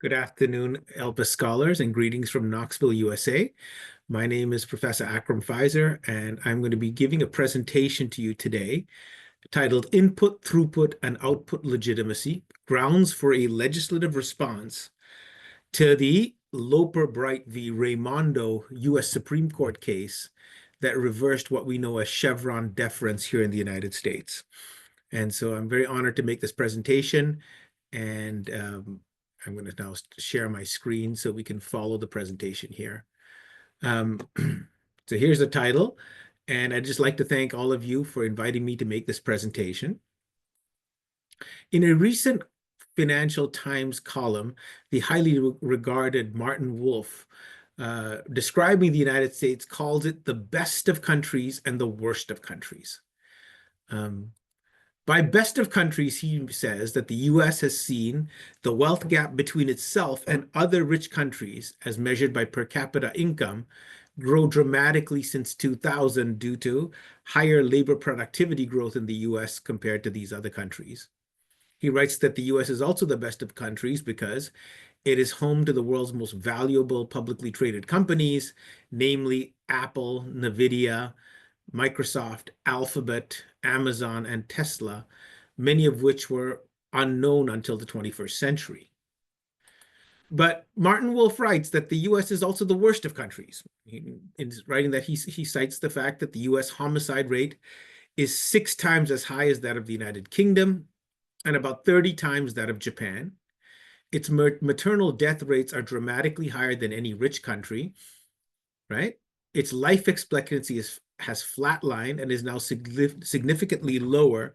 Good afternoon, Elpis scholars, and greetings from Knoxville, USA. My name is Professor Akram Fazier, and I'm going to be giving a presentation to you today titled Input, Throughput, and Output Legitimacy, Grounds for a Legislative Response to the Loper Bright v. Raimondo U.S. Supreme Court case that reversed what we know as Chevron deference here in the United States. And so I'm very honored to make this presentation, and I'm going to now share my screen so we can follow the presentation here. So here's the title, and I'd just like to thank all of you for inviting me to make this presentation. In a recent Financial Times column, the highly regarded Martin Wolf, describing the United States, calls it the best of countries and the worst of countries. By best of countries, he says that the U.S. has seen the wealth gap between itself and other rich countries, as measured by per capita income, grow dramatically since 2000 due to higher labor productivity growth in the U.S. compared to these other countries. He writes that the U.S. is also the best of countries because it is home to the world's most valuable publicly traded companies, namely Apple, NVIDIA, Microsoft, Alphabet, Amazon, and Tesla, many of which were unknown until the 21st century. But Martin Wolf writes that the U.S. is also the worst of countries. In writing that, he cites the fact that the U.S. homicide rate is 6 times as high as that of the United Kingdom and about 30 times that of Japan. Its maternal death rates are dramatically higher than any rich country, right? Its life expectancy has flatlined and is now significantly lower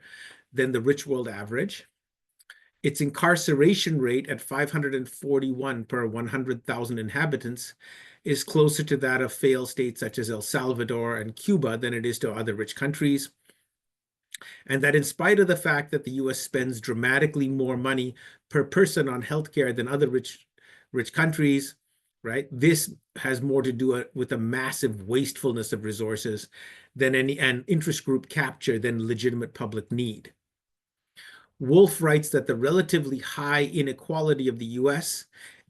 than the rich world average. Its incarceration rate at 541 per 100,000 inhabitants is closer to that of failed states such as El Salvador and Cuba than it is to other rich countries. And that in spite of the fact that the US spends dramatically more money per person on healthcare than other rich countries, right? This has more to do with a massive wastefulness of resources than an interest group capture than legitimate public need. Wolf writes that the relatively high inequality of the US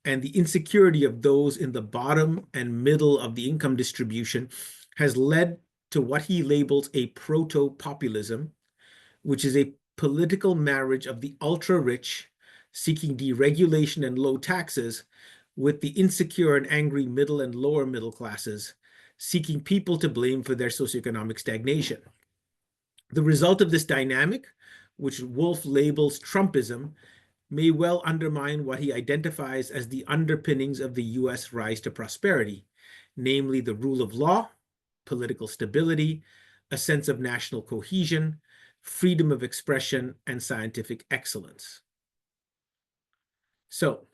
and the insecurity of those in the bottom and middle of the income distribution has led to what he labels a proto-populism, which is a political marriage of the ultra-rich seeking deregulation and low taxes with the insecure and angry middle and lower middle classes seeking people to blame for their socioeconomic stagnation. The result of this dynamic, which Wolf labels Trumpism, may well undermine what he identifies as the underpinnings of the US rise to prosperity, namely the rule of law, political stability, a sense of national cohesion, freedom of expression, and scientific excellence. So,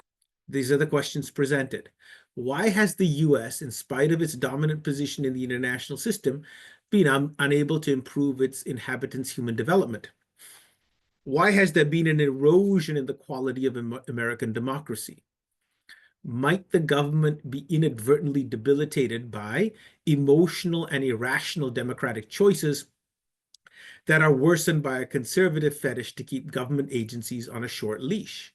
these are the questions presented. Why has the US, in spite of its dominant position in the international system, been unable to improve its inhabitants' human development? Why has there been an erosion in the quality of American democracy? Might the government be inadvertently debilitated by emotional and irrational democratic choices that are worsened by a conservative fetish to keep government agencies on a short leash?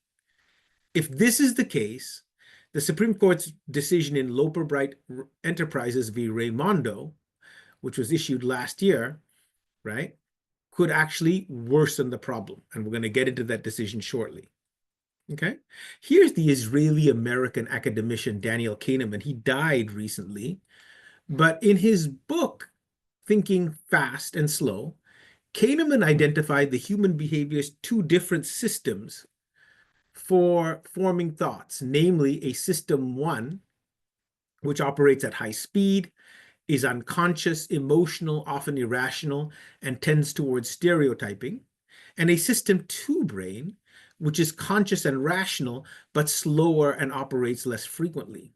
If this is the case, the Supreme Court's decision in Loper Bright Enterprises v. Raimondo, which was issued last year, right, could actually worsen the problem. And we're going to get into that decision shortly. Okay, here's the Israeli-American academician Daniel Kahneman. He died recently, but in his book, Thinking Fast and Slow, Kahneman identified the human behavior's 2 different systems for forming thoughts, namely a system 1, which operates at high speed, is unconscious, emotional, often irrational, and tends towards stereotyping, and a system 2 brain, which is conscious and rational, but slower and operates less frequently.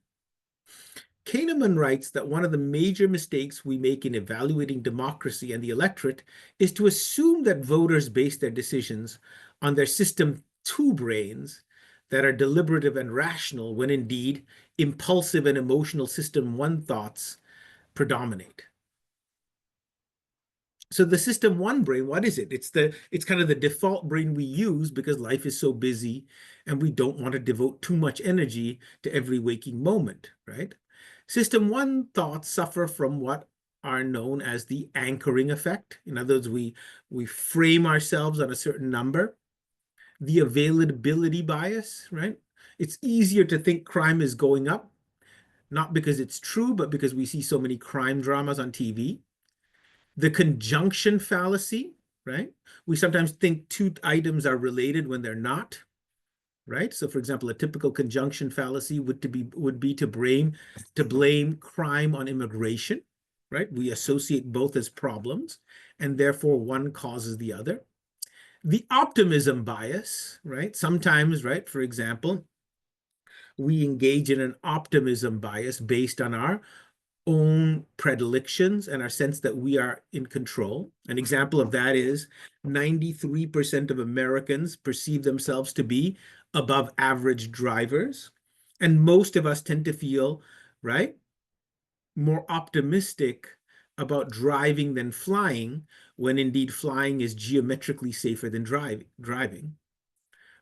Kahneman writes that one of the major mistakes we make in evaluating democracy and the electorate is to assume that voters base their decisions on their system 2 brains that are deliberative and rational, when indeed impulsive and emotional system 1 thoughts predominate. So the system one brain, what is it? It's kind of the default brain we use because life is so busy and we don't want to devote too much energy to every waking moment, right? System one thoughts suffer from what are known as the anchoring effect. In other words, we frame ourselves on a certain number. The availability bias, right? It's easier to think crime is going up, not because it's true, but because we see so many crime dramas on TV. The conjunction fallacy, right? We sometimes think two items are related when they're not, right? So for example, a typical conjunction fallacy would be to blame crime on immigration, right? We associate both as problems, and therefore one causes the other. The optimism bias, right? Sometimes, right, for example, we engage in an optimism bias based on our own predilections and our sense that we are in control. An example of that is 93% of Americans perceive themselves to be above average drivers. And most of us tend to feel, right, more optimistic about driving than flying, when indeed flying is geometrically safer than driving.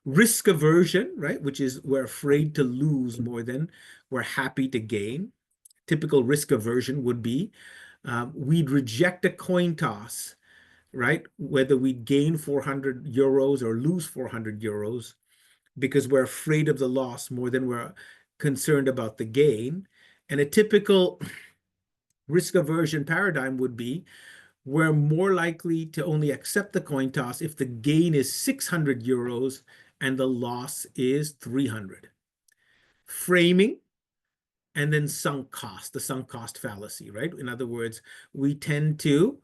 Risk aversion, right, which is we're afraid to lose more than we're happy to gain. Typical risk aversion would be we'd reject a coin toss, right, whether we'd gain 400 euros or lose 400 euros, because we're afraid of the loss more than we're concerned about the gain. And a typical risk aversion paradigm would be we're more likely to only accept the coin toss if the gain is 600 euros and the loss is 300. Framing, and then sunk cost, the sunk cost fallacy, right? In other words, we tend to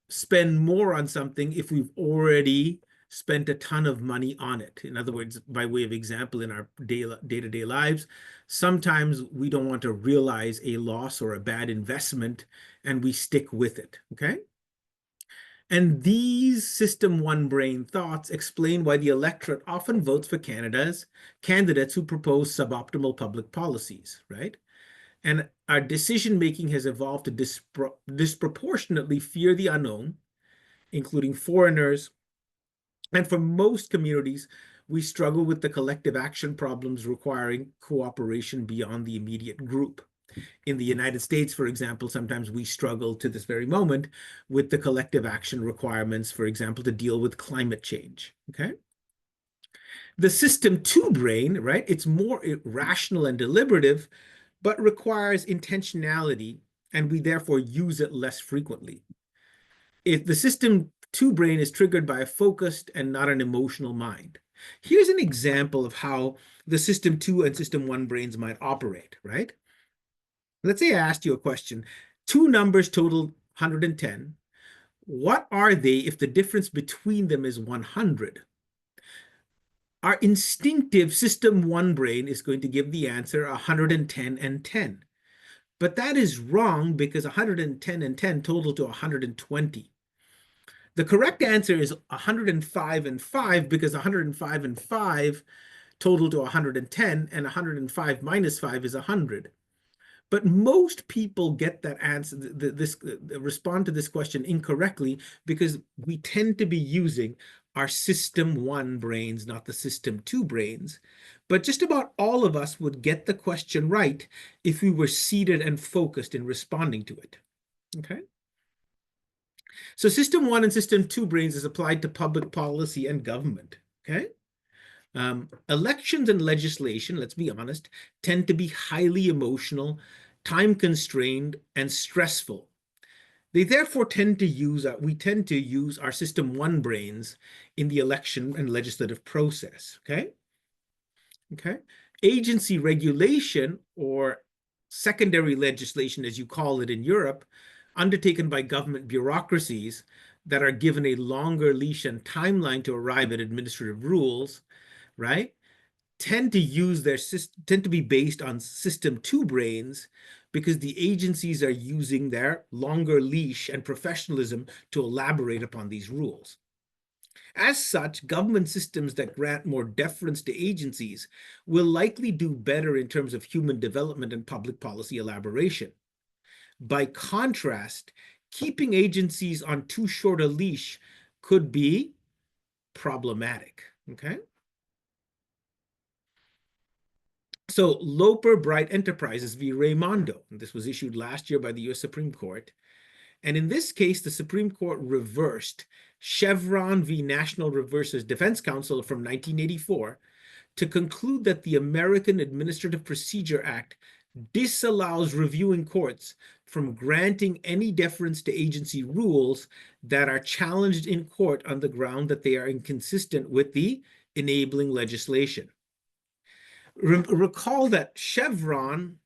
spend more on something if we've already spent a ton of money on it. In other words, by way of example, in our day-to-day lives, sometimes we don't want to realize a loss or a bad investment, and we stick with it, okay? And these system one brain thoughts explain why the electorate often votes for candidates who propose suboptimal public policies, right? And our decision-making has evolved to disproportionately fear the unknown, including foreigners. And for most communities, we struggle with the collective action problems requiring cooperation beyond the immediate group. In the United States, for example, sometimes we struggle to this very moment with the collective action requirements, for example, to deal with climate change, okay? The system two brain, right, it's more rational and deliberative, but requires intentionality, and we therefore use it less frequently. If the system two brain is triggered by a focused and not an emotional mind. Here's an example of how the system two and system one brains might operate, right? Let's say I asked you a question. Two numbers total 110. What are they if the difference between them is 100? Our instinctive system one brain is going to give the answer 110 and 10. But that is wrong because 110 and 10 total to 120. The correct answer is 105 and 5 because 105 and 5 total to 110, and 105 minus 5 is 100. But most people get that answer, respond to this question incorrectly because we tend to be using our system one brains, not the system two brains. But just about all of us would get the question right if we were seated and focused in responding to it, okay? So system one and system two brains is applied to public policy and government, okay? Elections and legislation, let's be honest, tend to be highly emotional, time-constrained, and stressful. They therefore tend to use our system one brains in the election and legislative process, okay? Okay. Agency regulation, or secondary legislation, as you call it in Europe, undertaken by government bureaucracies that are given a longer leash and timeline to arrive at administrative rules, right, tend to be based on system two brains because the agencies are using their longer leash and professionalism to elaborate upon these rules. As such, government systems that grant more deference to agencies will likely do better in terms of human development and public policy elaboration. By contrast, keeping agencies on too short a leash could be problematic, okay? So Loper Bright Enterprises v. Raimondo, this was issued last year by the US Supreme Court. And in this case, the Supreme Court reversed Chevron v. National Reverses Defense Council from 1984 to conclude that the American Administrative Procedure Act disallows reviewing courts from granting any deference to agency rules that are challenged in court on the ground that they are inconsistent with the enabling legislation. Recall that Chevron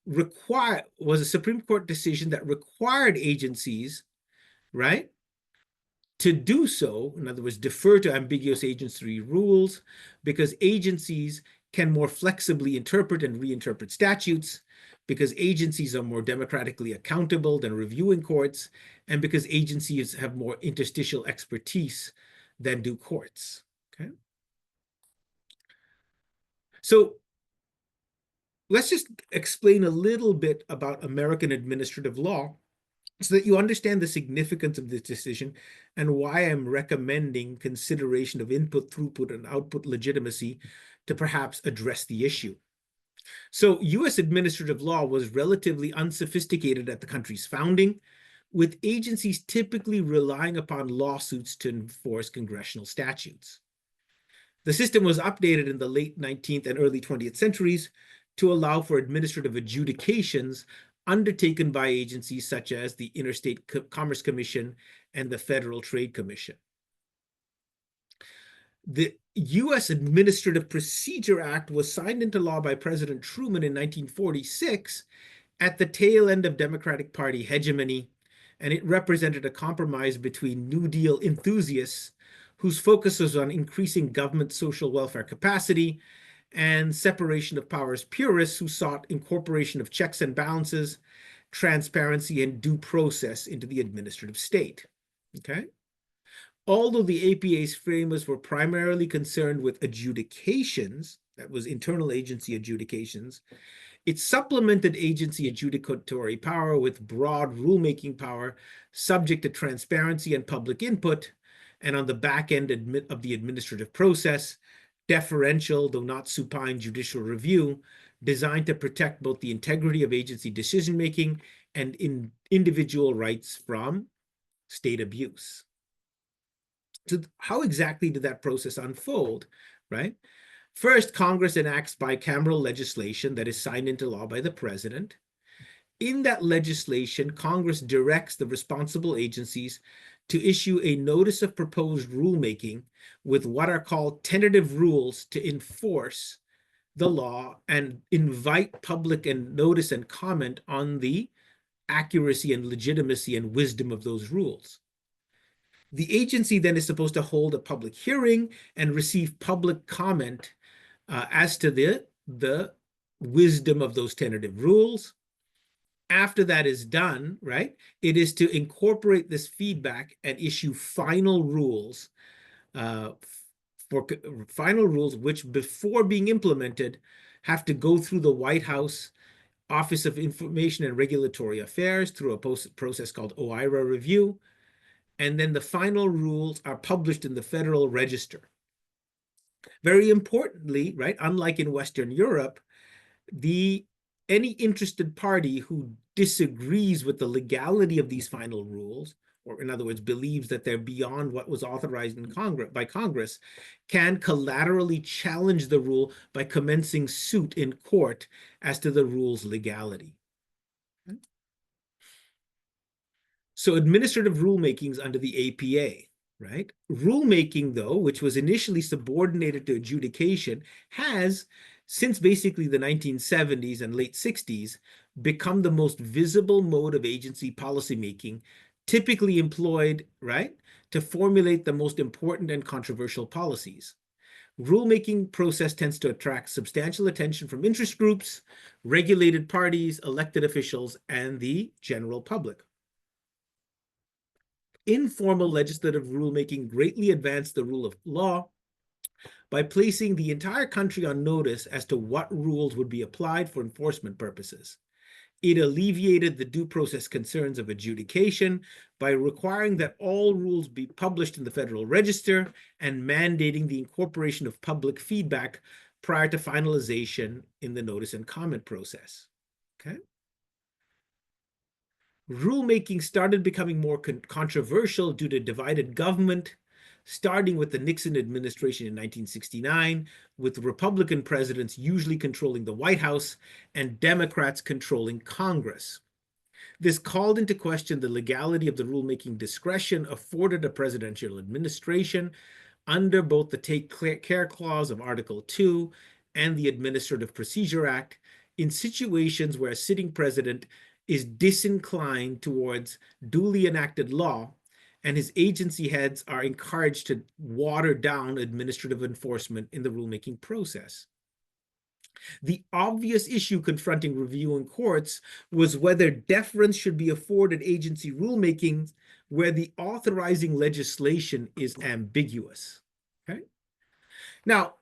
was a Supreme Court decision that required agencies, right, to do so, in other words, defer to ambiguous agency rules, because agencies can more flexibly interpret and reinterpret statutes, because agencies are more democratically accountable than reviewing courts, and because agencies have more interstitial expertise than do courts, okay? So let's just explain a little bit about American administrative law so that you understand the significance of this decision and why I'm recommending consideration of input throughput and output legitimacy to perhaps address the issue. So US administrative law was relatively unsophisticated at the country's founding, with agencies typically relying upon lawsuits to enforce congressional statutes. The system was updated in the late 19th and early 20th centuries to allow for administrative adjudications undertaken by agencies such as the Interstate Commerce Commission and the Federal Trade Commission. The US Administrative Procedure Act was signed into law by President Truman in 1946 at the tail end of Democratic Party hegemony, and it represented a compromise between New Deal enthusiasts whose focus was on increasing government social welfare capacity and separation of powers purists who sought incorporation of checks and balances, transparency, and due process into the administrative state, okay? Although the APA's framers were primarily concerned with adjudications, that was internal agency adjudications, it supplemented agency adjudicatory power with broad rulemaking power subject to transparency and public input, and on the back end of the administrative process, deferential, though not supine, judicial review designed to protect both the integrity of agency decision-making and individual rights from state abuse. So how exactly did that process unfold, right? First, Congress enacts bicameral legislation that is signed into law by the president. In that legislation, Congress directs the responsible agencies to issue a notice of proposed rulemaking with what are called tentative rules to enforce the law and invite public and notice and comment on the accuracy and legitimacy and wisdom of those rules. The agency then is supposed to hold a public hearing and receive public comment as to the wisdom of those tentative rules. After that is done, right, it is to incorporate this feedback and issue final rules, which before being implemented have to go through the White House Office of Information and Regulatory Affairs through a process called OIRA review, and then the final rules are published in the Federal Register. Very importantly, right, unlike in Western Europe, any interested party who disagrees with the legality of these final rules, or in other words, believes that they're beyond what was authorized in by Congress, can collaterally challenge the rule by commencing suit in court as to the rule's legality. Okay. So administrative rulemakings under the APA, right? Rulemaking, though, which was initially subordinated to adjudication, has, since basically the 1970s and late 60s, become the most visible mode of agency policymaking, typically employed, right, to formulate the most important and controversial policies. Rulemaking process tends to attract substantial attention from interest groups, regulated parties, elected officials, and the general public. Informal legislative rulemaking greatly advanced the rule of law by placing the entire country on notice as to what rules would be applied for enforcement purposes. It alleviated the due process concerns of adjudication by requiring that all rules be published in the Federal Register and mandating the incorporation of public feedback prior to finalization in the notice and comment process. Okay. Rulemaking started becoming more controversial due to divided government, starting with the Nixon administration in 1969, with Republican presidents usually controlling the White House and Democrats controlling Congress. This called into question the legality of the rulemaking discretion afforded a presidential administration under both the Take Care Clause of Article 2 and the Administrative Procedure Act in situations where a sitting president is disinclined towards duly enacted law, and his agency heads are encouraged to water down administrative enforcement in the rulemaking process. The obvious issue confronting reviewing courts was whether deference should be afforded agency rulemaking where the authorizing legislation is ambiguous. Okay? Now,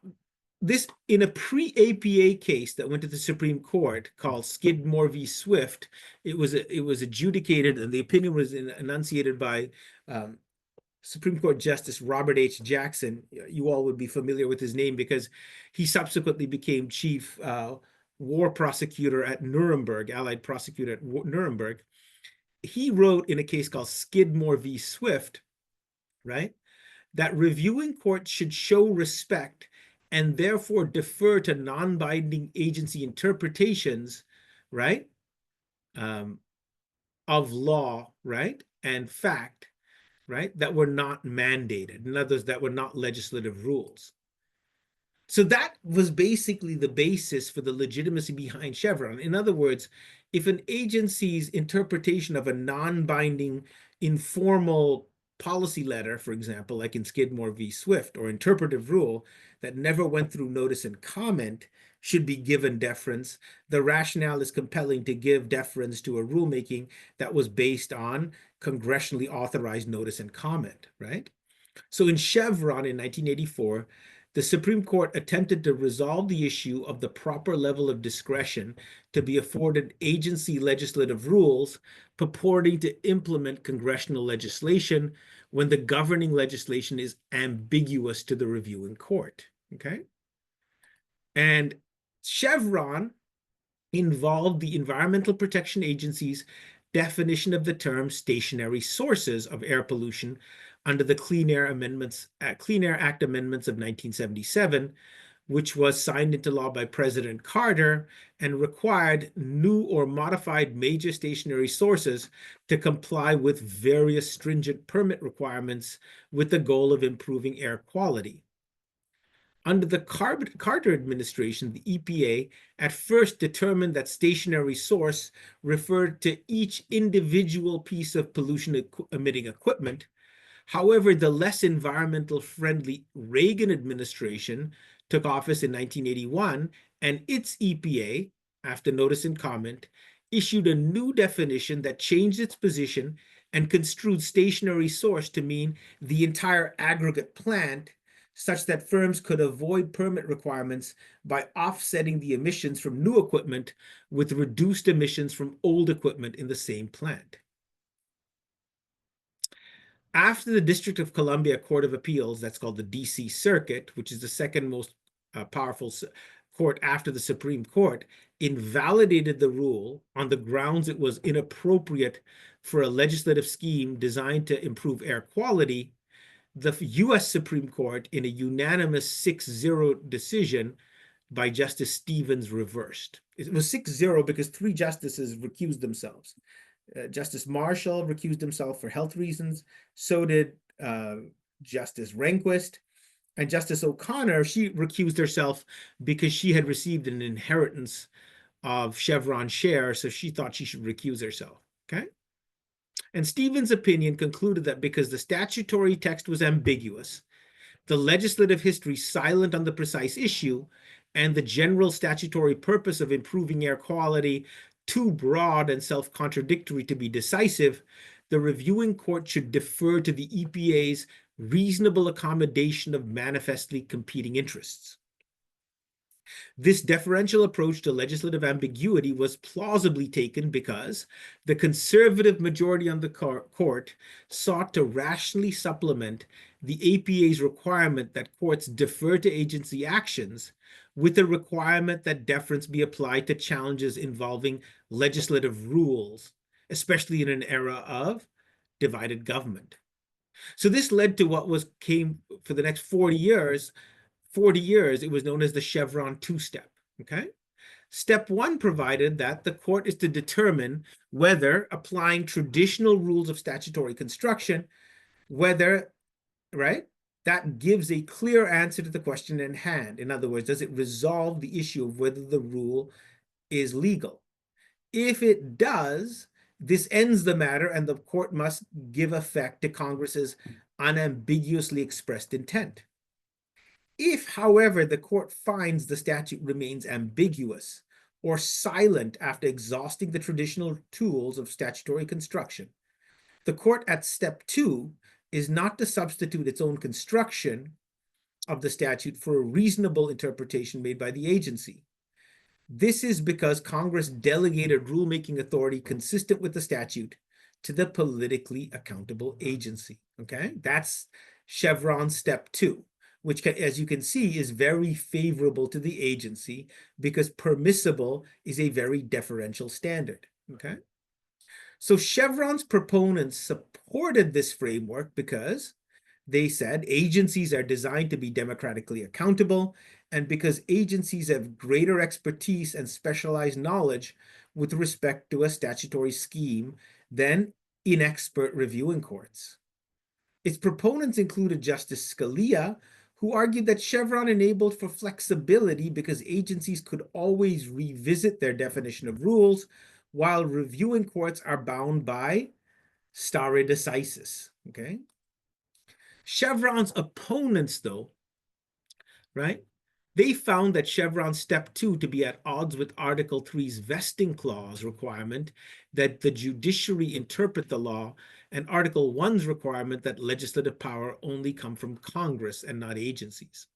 this, in a pre-APA case that went to the Supreme Court called Skidmore v. Swift, it was adjudicated, and the opinion was enunciated by Supreme Court Justice Robert H. Jackson. You all would be familiar with his name because he subsequently became chief war prosecutor at Nuremberg, allied prosecutor at Nuremberg. He wrote in a case called Skidmore v. Swift, right, that reviewing courts should show respect and therefore defer to non-binding agency interpretations, right, of law, right, and fact, right, that were not mandated, in other words, that were not legislative rules. So that was basically the basis for the legitimacy behind Chevron. In other words, if an agency's interpretation of a non-binding informal policy letter, for example, like in Skidmore v. Swift, or interpretive rule that never went through notice and comment, should be given deference, the rationale is compelling to give deference to a rulemaking that was based on congressionally authorized notice and comment, right? So in Chevron in 1984, the Supreme Court attempted to resolve the issue of the proper level of discretion to be afforded agency legislative rules purporting to implement congressional legislation when the governing legislation is ambiguous to the reviewing court, okay? And Chevron involved the Environmental Protection Agency's definition of the term stationary sources of air pollution under the Clean Air Act amendments of 1977, which was signed into law by President Carter and required new or modified major stationary sources to comply with various stringent permit requirements with the goal of improving air quality. Under the Carter administration, the EPA at first determined that stationary source referred to each individual piece of pollution-emitting equipment. However, the less environmental friendly Reagan administration took office in 1981, and its EPA, after notice and comment, issued a new definition that changed its position and construed stationary source to mean the entire aggregate plant, such that firms could avoid permit requirements by offsetting the emissions from new equipment with reduced emissions from old equipment in the same plant. After the District of Columbia Court of Appeals, that's called the DC Circuit, which is the second most powerful court after the Supreme Court, invalidated the rule on the grounds it was inappropriate for a legislative scheme designed to improve air quality, the U.S. Supreme Court, in a unanimous 6-0 decision by Justice Stevens, reversed. It was 6-0 because 3 justices recused themselves. Justice Marshall recused himself for health reasons. So did Justice Rehnquist. And Justice O'Connor, she recused herself because she had received an inheritance of Chevron shares, so she thought she should recuse herself, okay? And Stevens' opinion concluded that because the statutory text was ambiguous, the legislative history silent on the precise issue, and the general statutory purpose of improving air quality too broad and self-contradictory to be decisive, the reviewing court should defer to the EPA's reasonable accommodation of manifestly competing interests. This deferential approach to legislative ambiguity was plausibly taken because the conservative majority on the court sought to rationally supplement the APA's requirement that courts defer to agency actions with a requirement that deference be applied to challenges involving legislative rules, especially in an era of divided government. So this led to what came for the next 40 years. 40 years, it was known as the Chevron two-step. Okay. Step one provided that the court is to determine whether applying traditional rules of statutory construction, whether, right, that gives a clear answer to the question in hand. In other words, does it resolve the issue of whether the rule is legal? If it does, this ends the matter and the court must give effect to Congress's unambiguously expressed intent. If, however, the court finds the statute remains ambiguous or silent after exhausting the traditional tools of statutory construction, the court at step two is not to substitute its own construction of the statute for a reasonable interpretation made by the agency. This is because Congress delegated rulemaking authority consistent with the statute to the politically accountable agency. Okay, that's Chevron step two, which, as you can see, is very favorable to the agency because permissible is a very deferential standard. Okay, so Chevron's proponents supported this framework because they said agencies are designed to be democratically accountable, and because agencies have greater expertise and specialized knowledge with respect to a statutory scheme than inexpert reviewing courts. Its proponents included Justice Scalia, who argued that Chevron enabled for flexibility because agencies could always revisit their definition of rules, while reviewing courts are bound by stare decisis. Okay. Chevron's opponents, though, right, they found that Chevron step two to be at odds with Article 3's vesting clause requirement that the judiciary interpret the law and Article 1's requirement that legislative power only come from Congress and not agencies.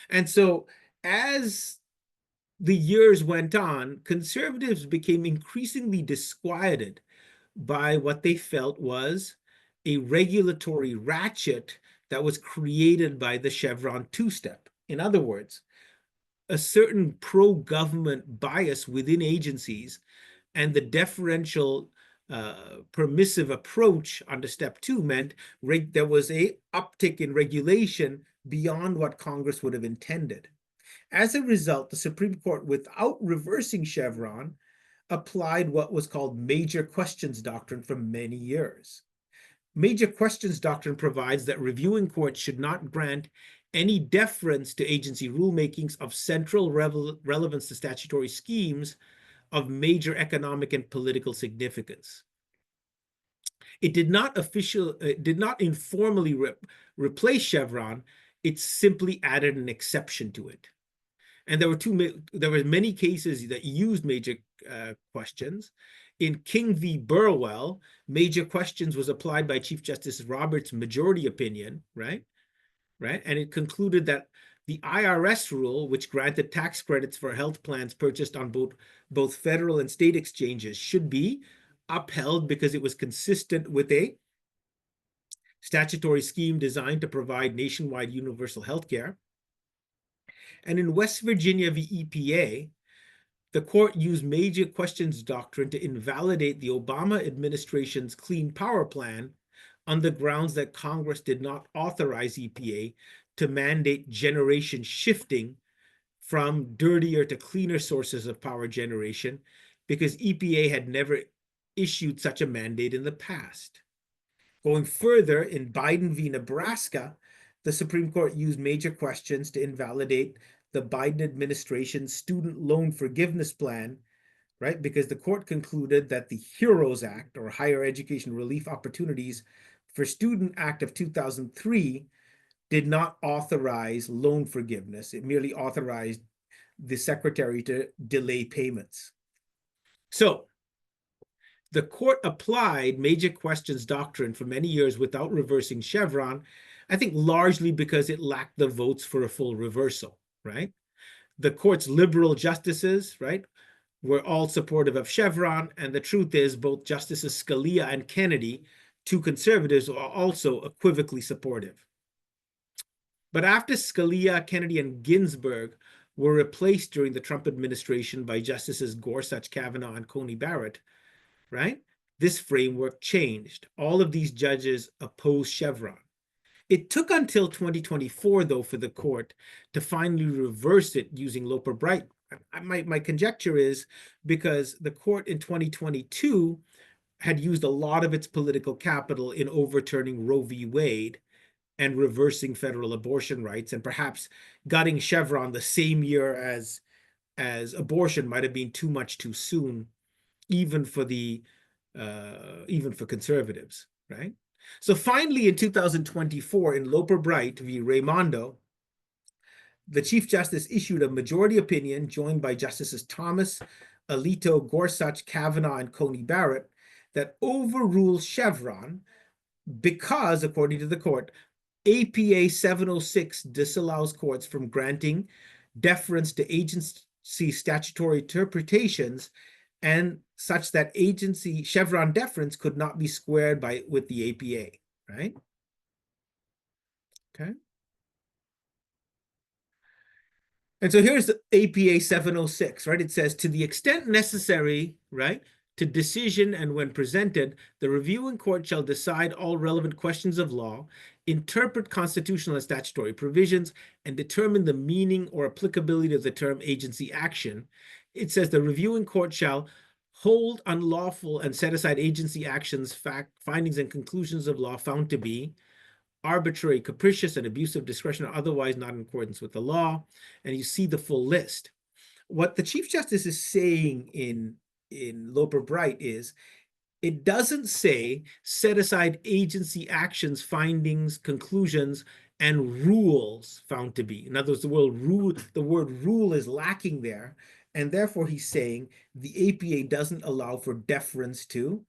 And so as the years went on, conservatives became increasingly disquieted by what they felt was a regulatory ratchet that was created by the Chevron two-step. In other words, a certain pro-government bias within agencies and the deferential permissive approach under step two meant there was a uptick in regulation beyond what Congress would have intended. As a result, the Supreme Court, without reversing Chevron, applied what was called major questions doctrine for many years. Major questions doctrine provides that reviewing courts should not grant any deference to agency rulemakings of central relevance to statutory schemes of major economic and political significance. It did not informally replace Chevron. It simply added an exception to it. And there were many cases that used major questions. In King v. Burwell, major questions was applied by Chief Justice Roberts' majority opinion, right? And it concluded that the IRS rule, which granted tax credits for health plans purchased on both federal and state exchanges, should be upheld because it was consistent with a statutory scheme designed to provide nationwide universal health care. And in West Virginia v. EPA, the court used major questions doctrine to invalidate the Obama administration's Clean Power Plan on the grounds that Congress did not authorize EPA to mandate generation shifting from dirtier to cleaner sources of power generation because EPA had never issued such a mandate in the past. Going further, in Biden v. Nebraska, the Supreme Court used major questions to invalidate the Biden administration's student loan forgiveness plan, right? Because the court concluded that the HEROES Act, or Higher Education Relief Opportunities for Student Act of 2003, did not authorize loan forgiveness. It merely authorized the secretary to delay payments. So the court applied major questions doctrine for many years without reversing Chevron, I think largely because it lacked the votes for a full reversal, right? The court's liberal justices, right, were all supportive of Chevron. And the truth is, both Justices Scalia and Kennedy, two conservatives, are also equivocally supportive. But after Scalia, Kennedy, and Ginsburg were replaced during the Trump administration by Justices Gorsuch, Kavanaugh, and Coney Barrett, right, this framework changed. All of these judges opposed Chevron. It took until 2024, though, for the court to finally reverse it using Loper Bright. My conjecture is because the court in 2022 had used a lot of its political capital in overturning Roe v. Wade and reversing federal abortion rights, and perhaps gutting Chevron the same year as abortion might have been too much too soon, even for conservatives, right? So finally, in 2024, in Loper Bright v. Raimondo, the Chief Justice issued a majority opinion joined by Justices Thomas, Alito, Gorsuch, Kavanaugh, and Coney Barrett that overrules Chevron because, according to the court, APA 706 disallows courts from granting deference to agency statutory interpretations, and such that agency Chevron deference could not be squared with the APA, right? Okay. And so here's the APA 706, right? It says, to the extent necessary, right, to decision and when presented, the reviewing court shall decide all relevant questions of law, interpret constitutional and statutory provisions, and determine the meaning or applicability of the term agency action. It says the reviewing court shall hold unlawful and set aside agency actions, findings, and conclusions of law found to be arbitrary, capricious, and abuse of discretion, or otherwise not in accordance with the law. And you see the full list. What the Chief Justice is saying in Loper Bright is, it doesn't say set aside agency actions, findings, conclusions, and rules found to be. In other words, the word rule is lacking there. And therefore, he's saying the APA doesn't allow for deference to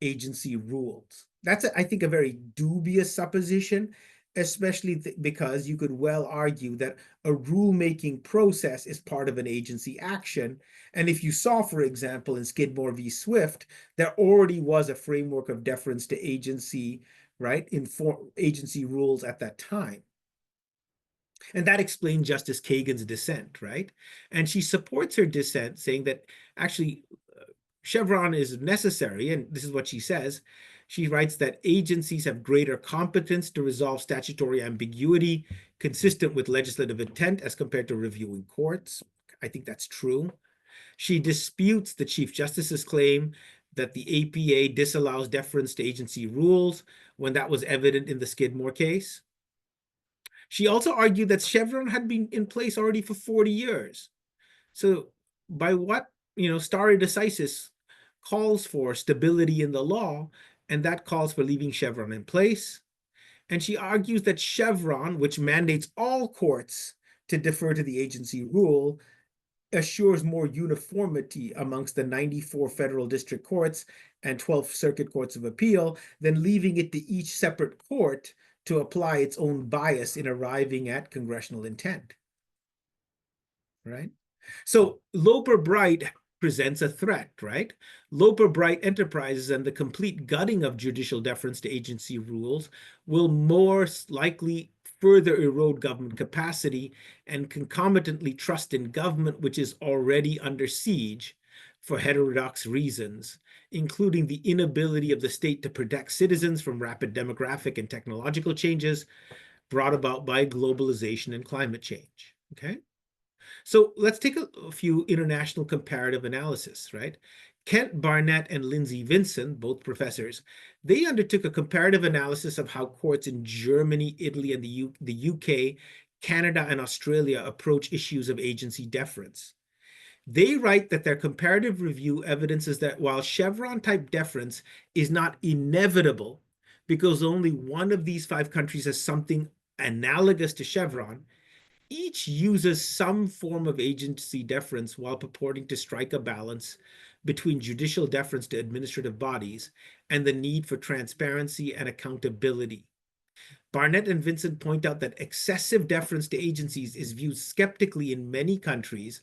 agency rules. That's, I think, a very dubious supposition, especially because you could well argue that a rulemaking process is part of an agency action. And if you saw, for example, in Skidmore v. Swift, there already was a framework of deference to agency, right, agency rules at that time. And that explained Justice Kagan's dissent, right? And she supports her dissent, saying that actually Chevron is necessary, and this is what she says. She writes that agencies have greater competence to resolve statutory ambiguity consistent with legislative intent as compared to reviewing courts. I think that's true. She disputes the Chief Justice's claim that the APA disallows deference to agency rules when that was evident in the Skidmore case. She also argued that Chevron had been in place already for 40 years. So by what, stare decisis calls for stability in the law, and that calls for leaving Chevron in place. And she argues that Chevron, which mandates all courts to defer to the agency rule, assures more uniformity amongst the 94 federal district courts and 12 circuit courts of appeal than leaving it to each separate court to apply its own bias in arriving at congressional intent, right? So Loper Bright presents a threat, right? Loper Bright Enterprises and the complete gutting of judicial deference to agency rules will more likely further erode government capacity and concomitantly trust in government, which is already under siege for heterodox reasons, including the inability of the state to protect citizens from rapid demographic and technological changes brought about by globalization and climate change, okay? So let's take a few international comparative analysis, right? Kent Barnett and Lindsay Vinson, both professors, they undertook a comparative analysis of how courts in Germany, Italy, and the UK, Canada, and Australia approach issues of agency deference. They write that their comparative review evidences that while Chevron-type deference is not inevitable because only one of these 5 countries has something analogous to Chevron, each uses some form of agency deference while purporting to strike a balance between judicial deference to administrative bodies and the need for transparency and accountability. Barnett and Vincent point out that excessive deference to agencies is viewed skeptically in many countries,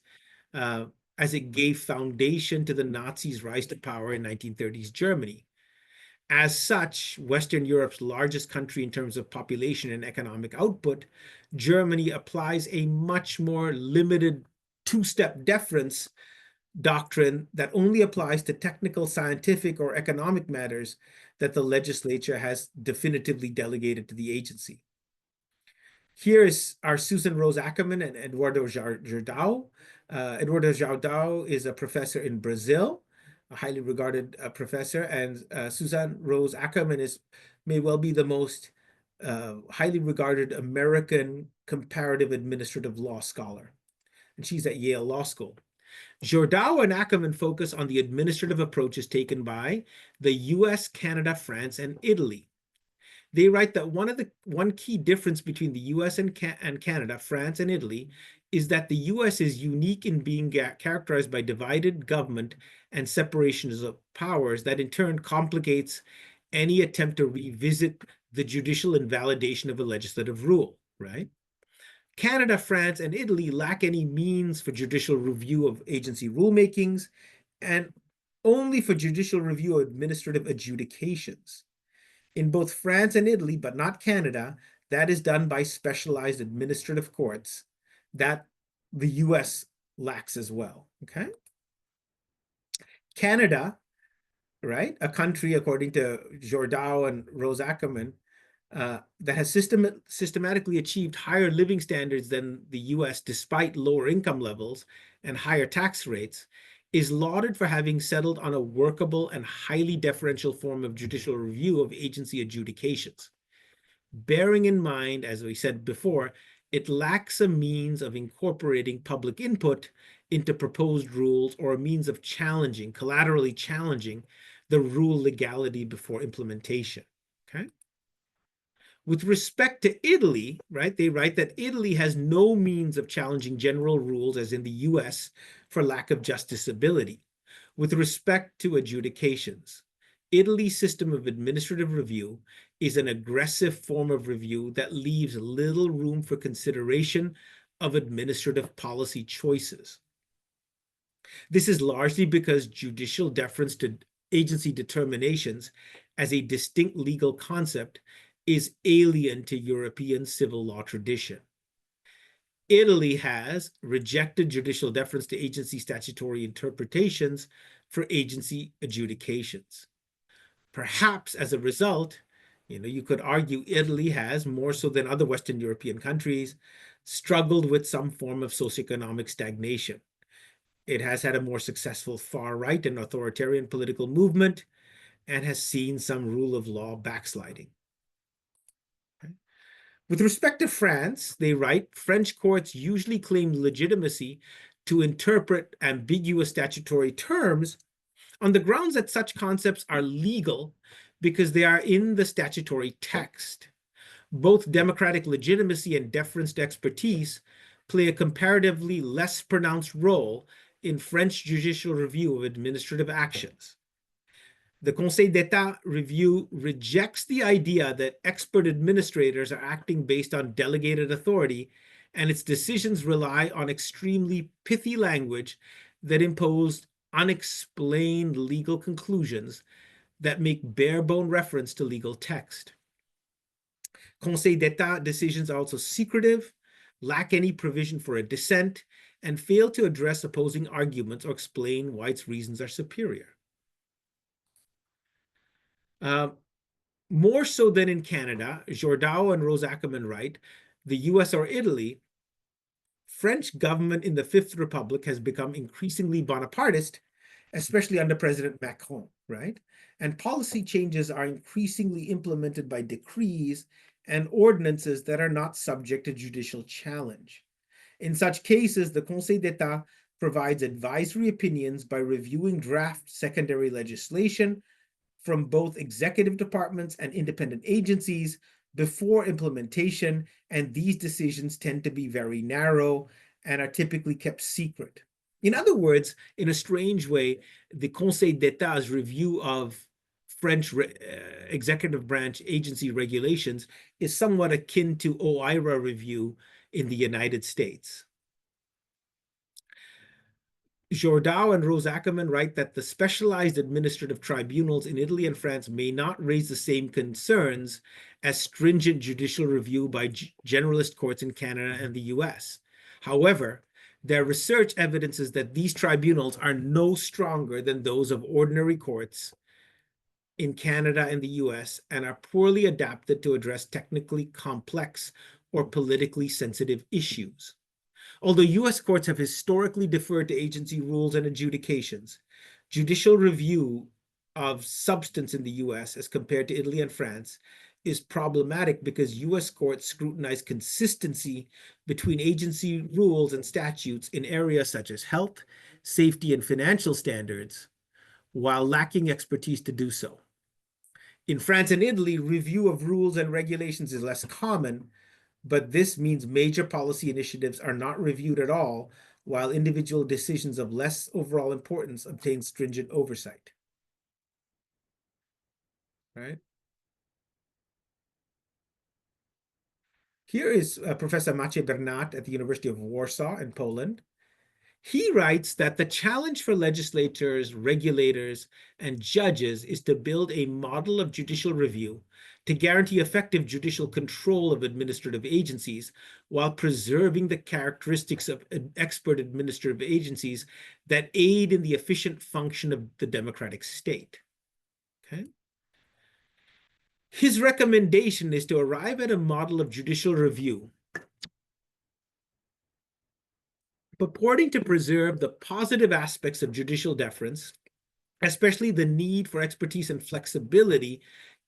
as it gave foundation to the Nazis' rise to power in 1930s Germany. As such, Western Europe's largest country in terms of population and economic output, Germany applies a much more limited two-step deference doctrine that only applies to technical, scientific, or economic matters that the legislature has definitively delegated to the agency. Here are Susan Rose Ackerman and Eduardo Jordão. Eduardo Jordão is a professor in Brazil, a highly regarded professor, and Susan Rose Ackerman may well be the most highly regarded American comparative administrative law scholar, and she's at Yale Law School. Jordão and Akram focus on the administrative approaches taken by the US, Canada, France, and Italy. They write that one key difference between the US and Canada, France, and Italy is that the US is unique in being characterized by divided government and separations of powers that in turn complicates any attempt to revisit the judicial invalidation of a legislative rule, right? Canada, France, and Italy lack any means for judicial review of agency rulemakings and only for judicial review of administrative adjudications. In both France and Italy, but not Canada, that is done by specialized administrative courts that the US lacks as well, okay? Canada, right, a country, according to Jordão and Rose Ackerman, that has systematically achieved higher living standards than the US despite lower income levels and higher tax rates, is lauded for having settled on a workable and highly deferential form of judicial review of agency adjudications. Bearing in mind, as we said before, it lacks a means of incorporating public input into proposed rules or a means of collaterally challenging the rule legality before implementation, okay? With respect to Italy, right, they write that Italy has no means of challenging general rules as in the US for lack of justiciability. With respect to adjudications, Italy's system of administrative review is an aggressive form of review that leaves little room for consideration of administrative policy choices. This is largely because judicial deference to agency determinations as a distinct legal concept is alien to European civil law tradition. Italy has rejected judicial deference to agency statutory interpretations for agency adjudications. Perhaps as a result, you could argue Italy has, more so than other Western European countries, struggled with some form of socioeconomic stagnation. It has had a more successful far-right and authoritarian political movement and has seen some rule of law backsliding. With respect to France, they write, French courts usually claim legitimacy to interpret ambiguous statutory terms on the grounds that such concepts are legal because they are in the statutory text. Both democratic legitimacy and deference to expertise play a comparatively less pronounced role in French judicial review of administrative actions. The Conseil d'État review rejects the idea that expert administrators are acting based on delegated authority, and its decisions rely on extremely pithy language that impose unexplained legal conclusions that make bare-bone reference to legal text. Conseil d'État decisions are also secretive, lack any provision for a dissent, and fail to address opposing arguments or explain why its reasons are superior. More so than in Canada, Jordão and Rose Ackerman write, the US or Italy, French government in the Fifth Republic has become increasingly Bonapartist, especially under President Macron, right? And policy changes are increasingly implemented by decrees and ordinances that are not subject to judicial challenge. In such cases, the Conseil d'État provides advisory opinions by reviewing draft secondary legislation from both executive departments and independent agencies before implementation, and these decisions tend to be very narrow and are typically kept secret. In other words, in a strange way, the Conseil d'État's review of French executive branch agency regulations is somewhat akin to OIRA review in the United States. Jourdau and Rose Ackerman write that the specialized administrative tribunals in Italy and France may not raise the same concerns as stringent judicial review by generalist courts in Canada and the US. However, their research evidences that these tribunals are no stronger than those of ordinary courts in Canada and the US and are poorly adapted to address technically complex or politically sensitive issues. Although US courts have historically deferred to agency rules and adjudications, judicial review of substance in the US as compared to Italy and France is problematic because US courts scrutinize consistency between agency rules and statutes in areas such as health, safety, and financial standards, while lacking expertise to do so. In France and Italy, review of rules and regulations is less common, but this means major policy initiatives are not reviewed at all, while individual decisions of less overall importance obtain stringent oversight. Right? Here is Professor Maciej Bernat at the University of Warsaw in Poland. He writes that the challenge for legislators, regulators, and judges is to build a model of judicial review to guarantee effective judicial control of administrative agencies while preserving the characteristics of expert administrative agencies that aid in the efficient function of the democratic state. Okay? His recommendation is to arrive at a model of judicial review purporting to preserve the positive aspects of judicial deference, especially the need for expertise and flexibility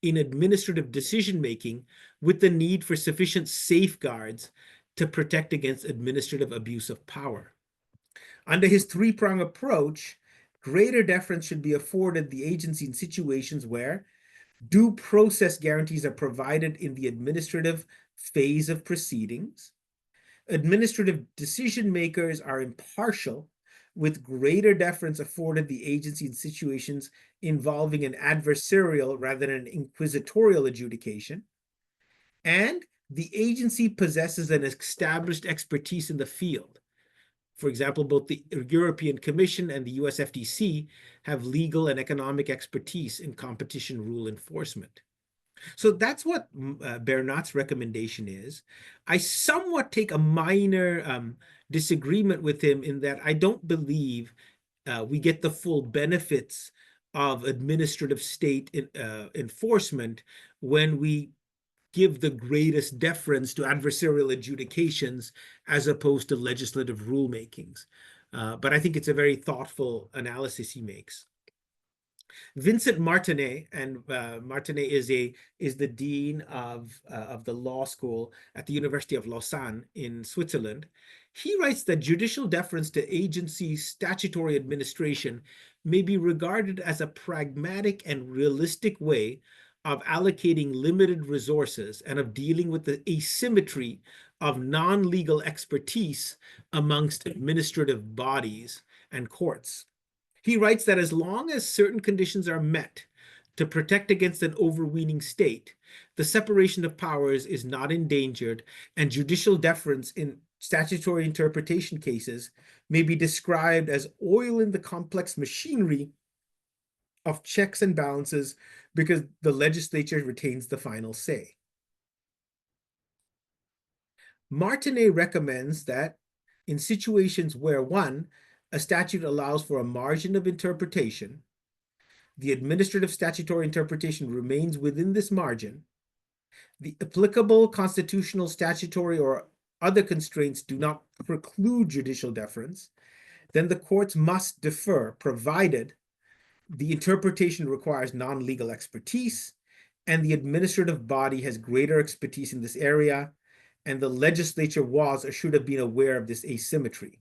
in administrative decision-making, with the need for sufficient safeguards to protect against administrative abuse of power. Under his three-pronged approach, greater deference should be afforded the agency in situations where due process guarantees are provided in the administrative phase of proceedings. Administrative decision makers are impartial, with greater deference afforded the agency in situations involving an adversarial rather than an inquisitorial adjudication. And the agency possesses an established expertise in the field. For example, both the European Commission and the US FTC have legal and economic expertise in competition rule enforcement. So that's what Bernat's recommendation is. I somewhat take a minor disagreement with him in that I don't believe we get the full benefits of administrative state enforcement when we give the greatest deference to adversarial adjudications as opposed to legislative rulemakings. But I think it's a very thoughtful analysis he makes. Vincent Martinet, and Martinet is the dean of the law school at the University of Lausanne in Switzerland. He writes that judicial deference to agency statutory administration may be regarded as a pragmatic and realistic way of allocating limited resources and of dealing with the asymmetry of non-legal expertise amongst administrative bodies and courts. He writes that as long as certain conditions are met to protect against an overweening state, the separation of powers is not endangered, and judicial deference in statutory interpretation cases may be described as oil in the complex machinery of checks and balances because the legislature retains the final say. Martinet recommends that in situations where, one, a statute allows for a margin of interpretation, the administrative statutory interpretation remains within this margin, the applicable constitutional, statutory, or other constraints do not preclude judicial deference, then the courts must defer, provided the interpretation requires non-legal expertise, and the administrative body has greater expertise in this area, and the legislature was or should have been aware of this asymmetry.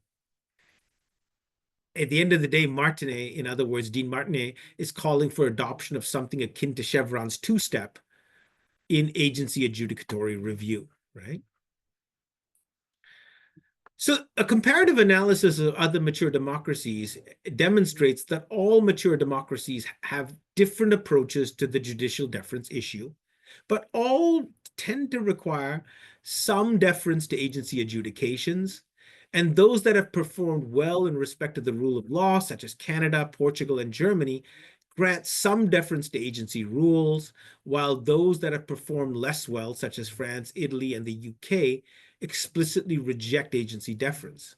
At the end of the day, Martinet, in other words, Dean Martinet, is calling for adoption of something akin to Chevron's two-step in agency adjudicatory review, right? So a comparative analysis of other mature democracies demonstrates that all mature democracies have different approaches to the judicial deference issue, but all tend to require some deference to agency adjudications. And those that have performed well in respect to the rule of law, such as Canada, Portugal, and Germany, grant some deference to agency rules, while those that have performed less well, such as France, Italy, and the UK, explicitly reject agency deference.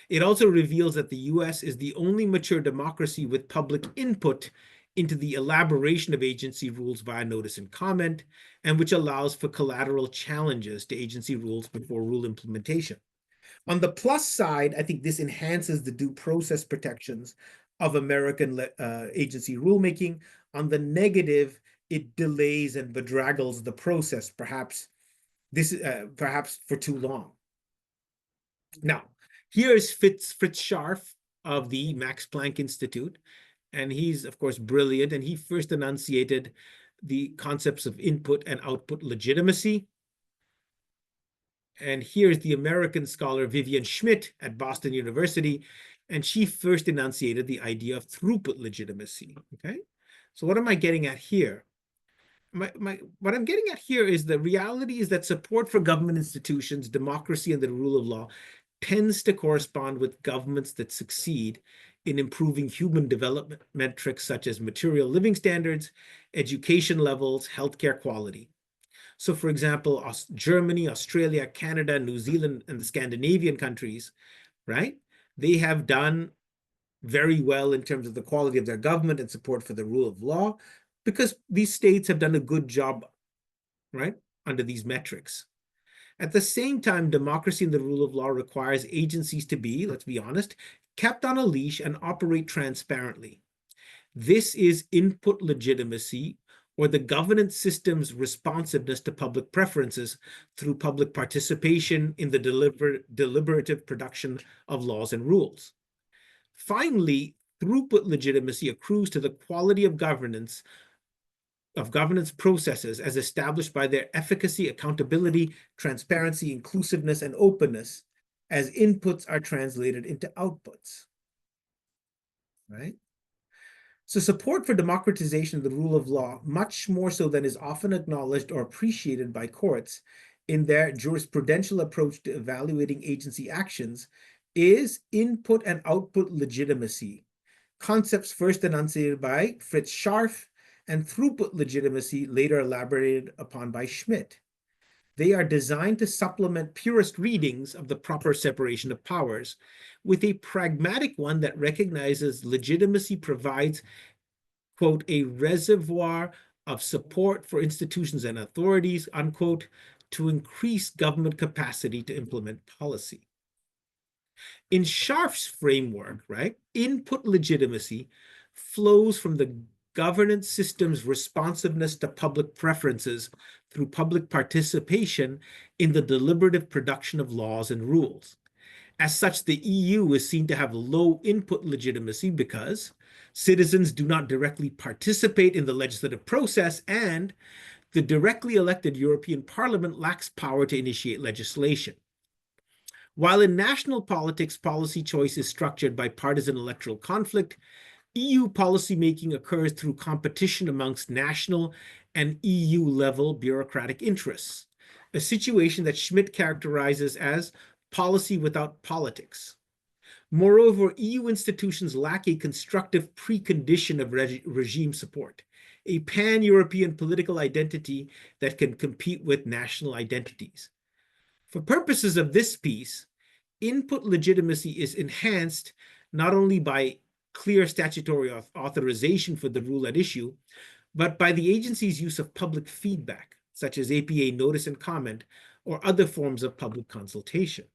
It also reveals that the US is the only mature democracy with public input into the elaboration of agency rules via notice and comment, and which allows for collateral challenges to agency rules before rule implementation. On the plus side, I think this enhances the due process protections of American agency rulemaking. On the negative, it delays and bedraggles the process, perhaps for too long. Now, here's Fritz Scharf of the Max Planck Institute, and he's, of course, brilliant, and he first enunciated the concepts of input and output legitimacy. And here's the American scholar Vivian Schmidt at Boston University, and she first enunciated the idea of throughput legitimacy. Okay, so what am I getting at here? What I'm getting at here is the reality is that support for government institutions, democracy, and the rule of law tends to correspond with governments that succeed in improving human development metrics such as material living standards, education levels, healthcare quality. So, for example, Germany, Australia, Canada, New Zealand, and the Scandinavian countries, right? They have done very well in terms of the quality of their government and support for the rule of law, because these states have done a good job, right, under these metrics. At the same time, democracy and the rule of law requires agencies to be, let's be honest, kept on a leash and operate transparently. This is input legitimacy, or the governance system's responsiveness to public preferences through public participation in the deliberative production of laws and rules. Finally, throughput legitimacy accrues to the quality of governance processes as established by their efficacy, accountability, transparency, inclusiveness, and openness as inputs are translated into outputs, right? So support for democratization of the rule of law, much more so than is often acknowledged or appreciated by courts in their jurisprudential approach to evaluating agency actions, is input and output legitimacy, concepts first enunciated by Fritz Scharf, and throughput legitimacy later elaborated upon by Schmidt. They are designed to supplement purist readings of the proper separation of powers with a pragmatic one that recognizes legitimacy provides, quote, a reservoir of support for institutions and authorities, unquote, to increase government capacity to implement policy. In Scharf's framework, right, input legitimacy flows from the governance system's responsiveness to public preferences through public participation in the deliberative production of laws and rules. As such, the EU is seen to have low input legitimacy because citizens do not directly participate in the legislative process, and the directly elected European Parliament lacks power to initiate legislation. While in national politics, policy choice is structured by partisan electoral conflict, EU policymaking occurs through competition amongst national and EU-level bureaucratic interests, a situation that Schmidt characterizes as policy without politics. Moreover, EU institutions lack a constructive precondition of regime support, a pan-European political identity that can compete with national identities. For purposes of this piece, input legitimacy is enhanced not only by clear statutory authorization for the rule at issue, but by the agency's use of public feedback, such as APA notice and comment, or other forms of public consultation.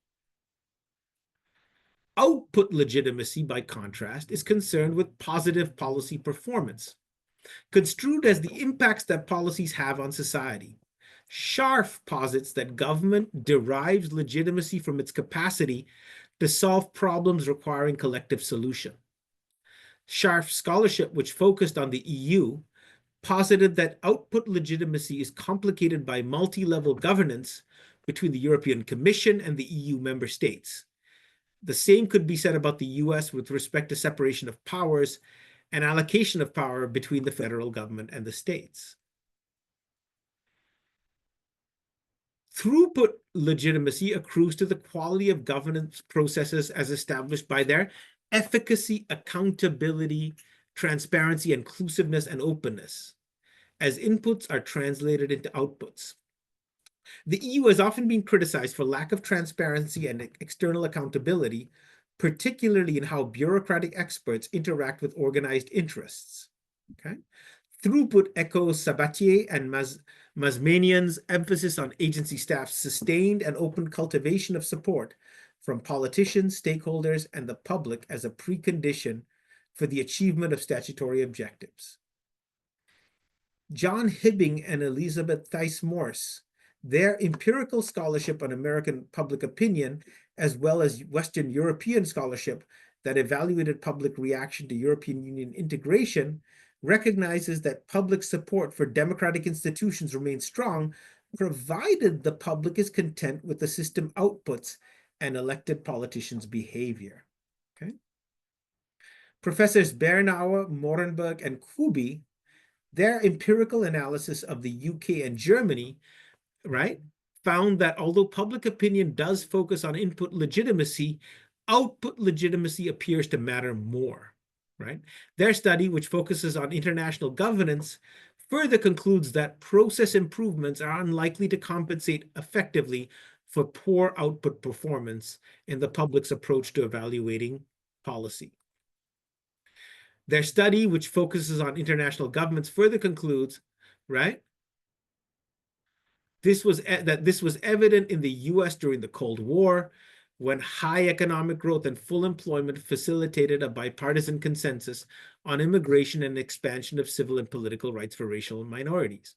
Output legitimacy, by contrast, is concerned with positive policy performance, construed as the impacts that policies have on society. Scharf posits that government derives legitimacy from its capacity to solve problems requiring collective solution. Scharf's scholarship, which focused on the EU, posited that output legitimacy is complicated by multi-level governance between the European Commission and the EU member states, The same could be said about the US with respect to separation of powers and allocation of power between the federal government and the states. Throughput legitimacy accrues to the quality of governance processes as established by their efficacy, accountability, transparency, inclusiveness, and openness, as inputs are translated into outputs. The EU has often been criticized for lack of transparency and external accountability, particularly in how bureaucratic experts interact with organized interests. Okay? Throughput echoes Sabatier and Mazmanian's emphasis on agency staff's sustained and open cultivation of support from politicians, stakeholders, and the public as a precondition for the achievement of statutory objectives. John Hibbing and Elizabeth Theis-Morse, their empirical scholarship on American public opinion, as well as Western European scholarship that evaluated public reaction to European Union integration, recognizes that public support for democratic institutions remains strong, provided the public is content with the system outputs and elected politicians' behavior. Okay? Professors Bernauer, Morenberg, and Kubi, their empirical analysis of the UK and Germany, right, found that although public opinion does focus on input legitimacy, output legitimacy appears to matter more, right? Their study, which focuses on international governance, further concludes that process improvements are unlikely to compensate effectively for poor output performance in the public's approach to evaluating policy. Their study, which focuses on international governments, further concludes, right, this was evident in the US during the Cold War, when high economic growth and full employment facilitated a bipartisan consensus on immigration and expansion of civil and political rights for racial minorities.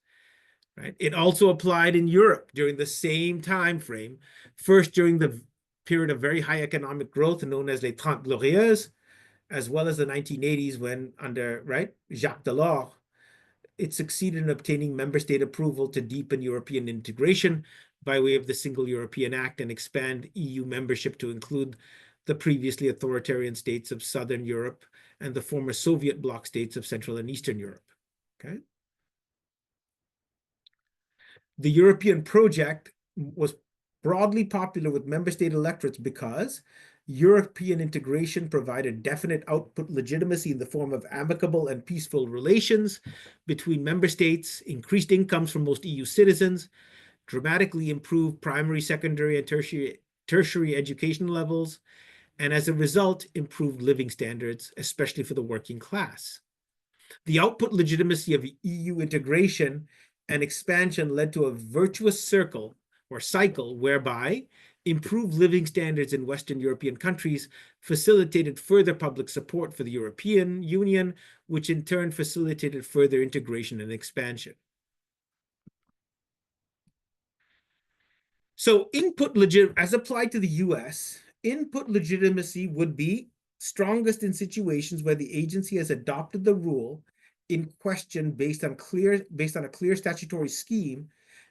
Right? It also applied in Europe during the same time frame, first during the period of very high economic growth known as les Trente Glorieuses, as well as the 1980s when under, right, Jacques Delors, it succeeded in obtaining member state approval to deepen European integration by way of the Single European Act and expand EU membership to include the previously authoritarian states of Southern Europe and the former Soviet bloc states of Central and Eastern Europe. Okay. The European project was broadly popular with member state electorates because European integration provided definite output legitimacy in the form of amicable and peaceful relations between member states, increased incomes for most EU citizens, dramatically improved primary, secondary, and tertiary education levels, and as a result, improved living standards, especially for the working class. The output legitimacy of EU integration and expansion led to a virtuous circle or cycle whereby improved living standards in Western European countries facilitated further public support for the European Union, which in turn facilitated further integration and expansion. So as applied to the US, input legitimacy would be strongest in situations where the agency has adopted the rule in question based on a clear statutory scheme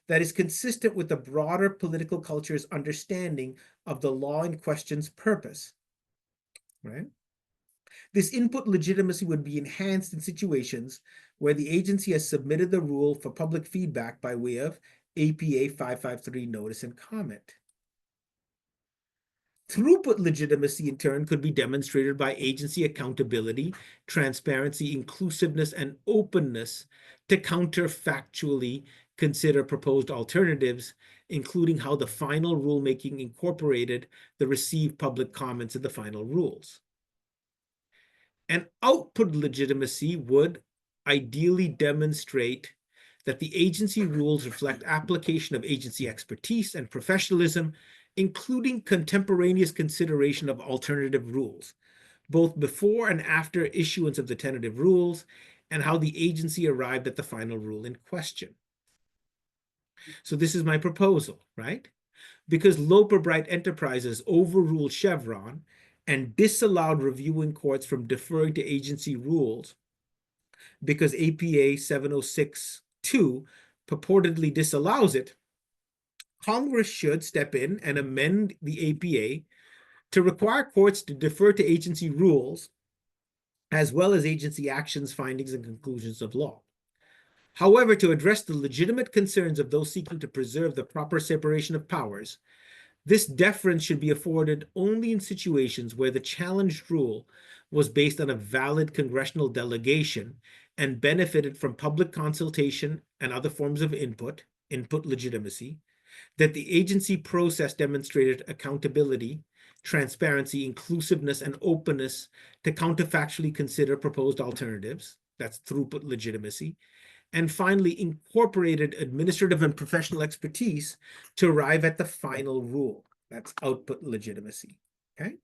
that is consistent with the broader political culture's understanding of the law in question's purpose, right? This input legitimacy would be enhanced in situations where the agency has submitted the rule for public feedback by way of APA 553 notice and comment. Throughput legitimacy, in turn, could be demonstrated by agency accountability, transparency, inclusiveness, and openness to counterfactually consider proposed alternatives, including how the final rulemaking incorporated the received public comments in the final rules. And output legitimacy would ideally demonstrate that the agency rules reflect application of agency expertise and professionalism, including contemporaneous consideration of alternative rules, both before and after issuance of the tentative rules, and how the agency arrived at the final rule in question. So this is my proposal, right? Because Loper Bright Enterprises overruled Chevron and disallowed reviewing courts from deferring to agency rules because APA 706(2) purportedly disallows it, Congress should step in and amend the APA to require courts to defer to agency rules as well as agency actions, findings, and conclusions of law. However, to address the legitimate concerns of those seeking to preserve the proper separation of powers, this deference should be afforded only in situations where the challenged rule was based on a valid congressional delegation and benefited from public consultation and other forms of input legitimacy, that the agency process demonstrated accountability, transparency, inclusiveness, and openness to counterfactually consider proposed alternatives, that's throughput legitimacy, and finally incorporated administrative and professional expertise to arrive at the final rule, that's output legitimacy, okay?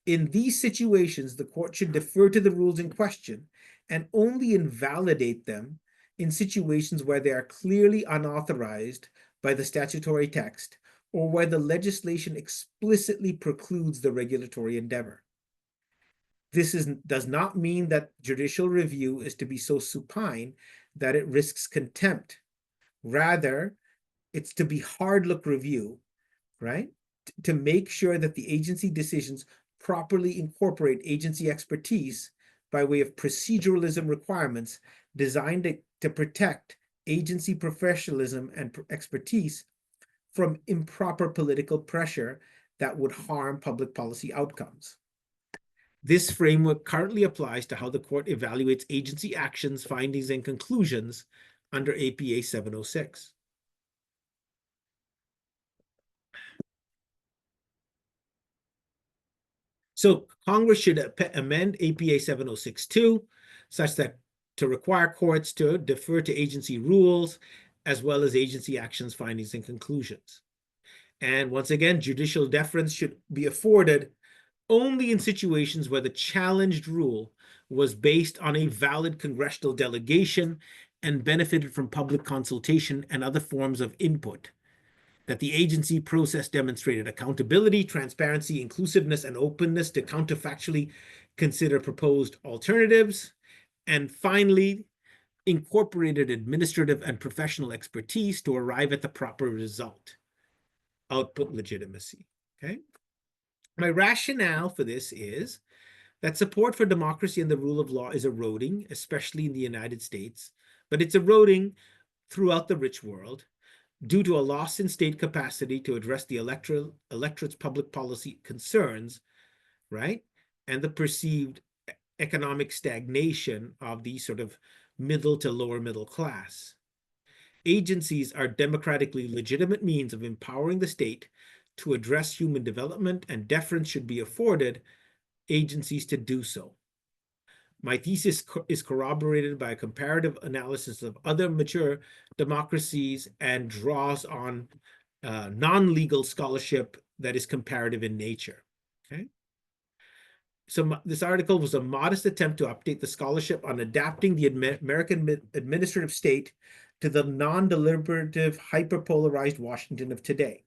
In these situations, the court should defer to the rules in question and only invalidate them in situations where they are clearly unauthorized by the statutory text or where the legislation explicitly precludes the regulatory endeavor. This does not mean that judicial review is to be so supine that it risks contempt. Rather, it's to be hard look review, right? To make sure that the agency decisions properly incorporate agency expertise by way of proceduralism requirements designed to protect agency professionalism and expertise from improper political pressure that would harm public policy outcomes. This framework currently applies to how the court evaluates agency actions, findings, and conclusions under APA 706. So Congress should amend APA 706-2 such that to require courts to defer to agency rules as well as agency actions, findings, and conclusions. And once again, judicial deference should be afforded only in situations where the challenged rule was based on a valid congressional delegation and benefited from public consultation and other forms of input, that the agency process demonstrated accountability, transparency, inclusiveness, and openness to counterfactually consider proposed alternatives, and finally, incorporated administrative and professional expertise to arrive at the proper result, output legitimacy, okay? My rationale for this is that support for democracy and the rule of law is eroding, especially in the United States, but it's eroding throughout the rich world due to a loss in state capacity to address the electorate's public policy concerns, right? And the perceived economic stagnation of the sort of middle to lower middle class. Agencies are democratically legitimate means of empowering the state to address human development, and deference should be afforded agencies to do so. My thesis is corroborated by a comparative analysis of other mature democracies and draws on non-legal scholarship that is comparative in nature, okay? So this article was a modest attempt to update the scholarship on adapting the American administrative state to the non-deliberative, hyperpolarized Washington of today.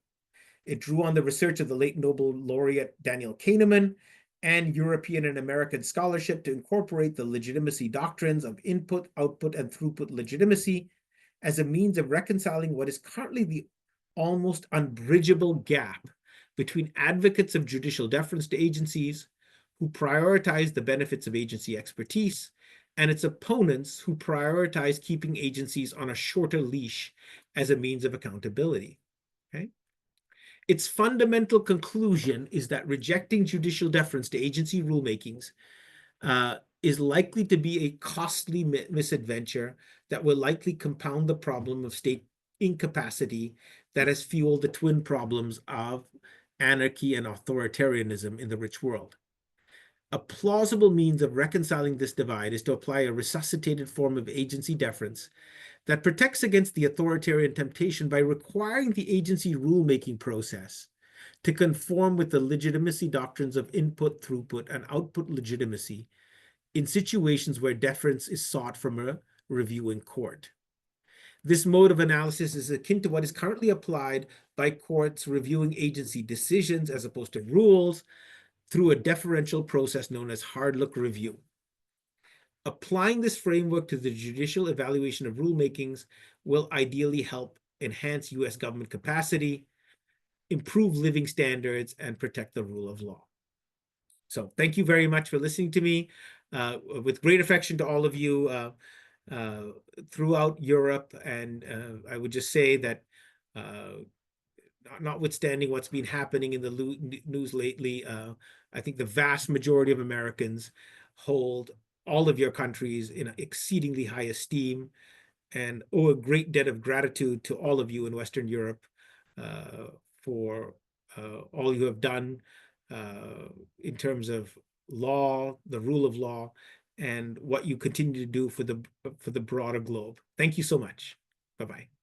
It drew on the research of the late Nobel laureate Daniel Kahneman and European and American scholarship to incorporate the legitimacy doctrines of input, output, and throughput legitimacy as a means of reconciling what is currently the almost unbridgeable gap between advocates of judicial deference to agencies who prioritize the benefits of agency expertise and its opponents who prioritize keeping agencies on a shorter leash as a means of accountability, okay? Its fundamental conclusion is that rejecting judicial deference to agency rulemakings is likely to be a costly misadventure that will likely compound the problem of state incapacity that has fueled the twin problems of anarchy and authoritarianism in the rich world. A plausible means of reconciling this divide is to apply a resuscitated form of agency deference that protects against the authoritarian temptation by requiring the agency rulemaking process to conform with the legitimacy doctrines of input, throughput, and output legitimacy in situations where deference is sought from a reviewing court. This mode of analysis is akin to what is currently applied by courts reviewing agency decisions as opposed to rules through a deferential process known as hard look review. Applying this framework to the judicial evaluation of rulemakings will ideally help enhance U.S. government capacity, improve living standards, and protect the rule of law. So thank you very much for listening to me. With great affection to all of you uh, throughout Europe. And I would just say that notwithstanding what's been happening in the news lately, I think the vast majority of Americans hold all of your countries in exceedingly high esteem and owe a great debt of gratitude to all of you in Western Europe for all you have done in terms of law, the rule of law, and what you continue to do for the broader globe. Thank you so much. Bye-bye.